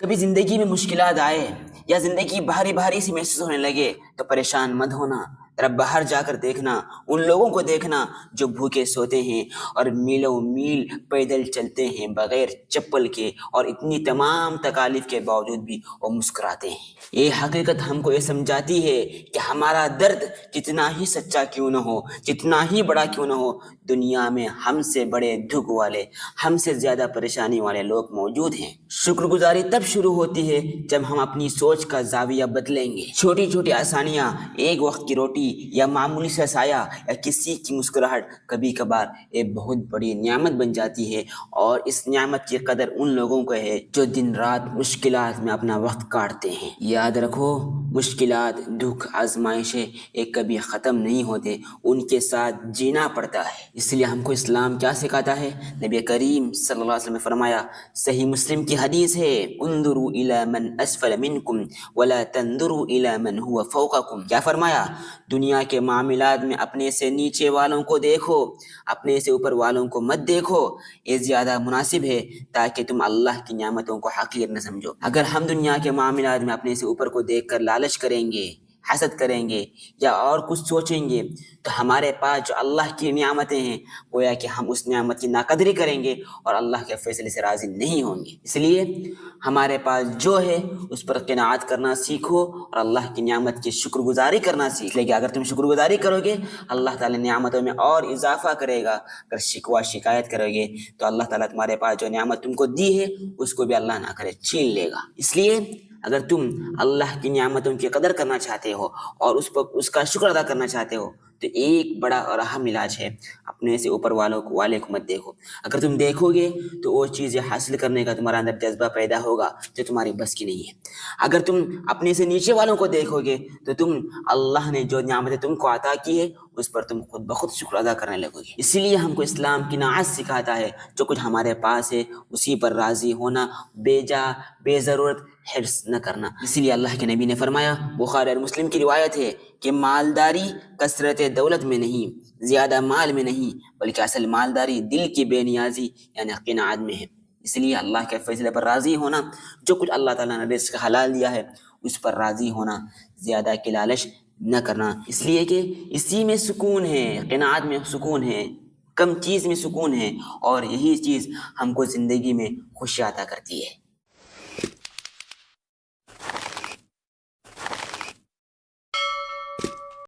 کبھی زندگی میں مشکلات آئے یا زندگی بھاری بھاری سی محسوس ہونے لگے تو پریشان مت ہونا، ذرا باہر جا کر دیکھنا، ان لوگوں کو دیکھنا جو بھوکے سوتے ہیں اور میلوں میل پیدل چلتے ہیں بغیر چپل کے، اور اتنی تمام تکالیف کے باوجود بھی وہ مسکراتے ہیں۔ یہ حقیقت ہم کو یہ سمجھاتی ہے کہ ہمارا درد جتنا ہی سچا کیوں نہ ہو، جتنا ہی بڑا کیوں نہ ہو، دنیا میں ہم سے بڑے دکھ والے، ہم سے زیادہ پریشانی والے لوگ موجود ہیں۔ شکر گزاری تب شروع ہوتی ہے جب ہم اپنی سوچ کا زاویہ بدلیں گے۔ چھوٹی چھوٹی آسانیاں، ایک وقت کی روٹی یا معمولی سا سایہ یا کسی کی مسکراہٹ کبھی کبھار ایک بہت بڑی نعمت بن جاتی ہے، اور اس نعمت کی قدر ان لوگوں کو ہے جو دن رات مشکلات میں اپنا وقت کاٹتے ہیں۔ یاد رکھو، مشکلات، دکھ، آزمائشیں ایک کبھی ختم نہیں ہوتے، ان کے ساتھ جینا پڑتا ہے۔ اس لیے ہم کو اسلام کیا سکھاتا ہے؟ نبی کریم صلی اللہ علیہ وسلم نے فرمایا، صحیح مسلم کی حدیث ہے، انظروا الی من اسفل منکم ولا تنظروا الی من هو فوقکم۔ کیا فرمایا؟ دنیا کے معاملات میں اپنے سے نیچے والوں کو دیکھو، اپنے سے اوپر والوں کو مت دیکھو، یہ زیادہ مناسب ہے تاکہ تم اللہ کی نعمتوں کو حقیر نہ سمجھو۔ اگر ہم دنیا کے معاملات میں اپنے سے اوپر کو دیکھ کر لالچ کریں گے، حسد کریں گے یا اور کچھ سوچیں گے، تو ہمارے پاس جو اللہ کی نعمتیں ہیں، گویا کہ ہم اس نعمت کی ناقدری کریں گے اور اللہ کے فیصلے سے راضی نہیں ہوں گے۔ اس لیے ہمارے پاس جو ہے اس پر قناعت کرنا سیکھو اور اللہ کی نعمت کی شکر گزاری کرنا سیکھ لے گا۔ اگر تم شکر گزاری کرو گے، اللہ تعالیٰ نعمتوں میں اور اضافہ کرے گا۔ اگر شکوہ شکایت کرو گے تو اللہ تعالیٰ تمہارے پاس جو نعمت تم کو دی ہے اس کو بھی اللہ نہ کرے چھین لے گا۔ اس لیے اگر تم اللہ کی نعمتوں کی قدر کرنا چاہتے ہو اور اس کا شکر ادا کرنا چاہتے ہو، تو ایک بڑا اور اہم علاج ہے، اپنے سے اوپر والے کو مت دیکھو۔ اگر تم دیکھو گے تو وہ چیزیں حاصل کرنے کا تمہارا اندر جذبہ پیدا ہوگا جو تمہاری بس کی نہیں ہے۔ اگر تم اپنے سے نیچے والوں کو دیکھو گے تو تم اللہ نے جو نعمتیں تم کو عطا کی ہے اس پر تم خود بخود شکر ادا کرنے لگو گے۔ اسی لیے ہم کو اسلام کی نعت سکھاتا ہے، جو کچھ ہمارے پاس ہے اسی پر راضی ہونا، بے جا بے ضرورت حرص نہ کرنا۔ اسی لیے اللہ کے نبی نے فرمایا، بخاری اور مسلم کی روایت ہے کہ مالداری کثرت دولت میں نہیں، زیادہ مال میں نہیں، بلکہ اصل مالداری دل کی بے نیازی یعنی قناعت میں ہے۔ اس لیے اللہ کے فیصلے پر راضی ہونا، جو کچھ اللہ تعالیٰ نے رزق حلال دیا ہے اس پر راضی ہونا، زیادہ کی لالچ نہ کرنا، اس لیے کہ اسی میں سکون ہے، قناعت میں سکون ہے، کم چیز میں سکون ہے، اور یہی چیز ہم کو زندگی میں خوشی عطا کرتی ہے۔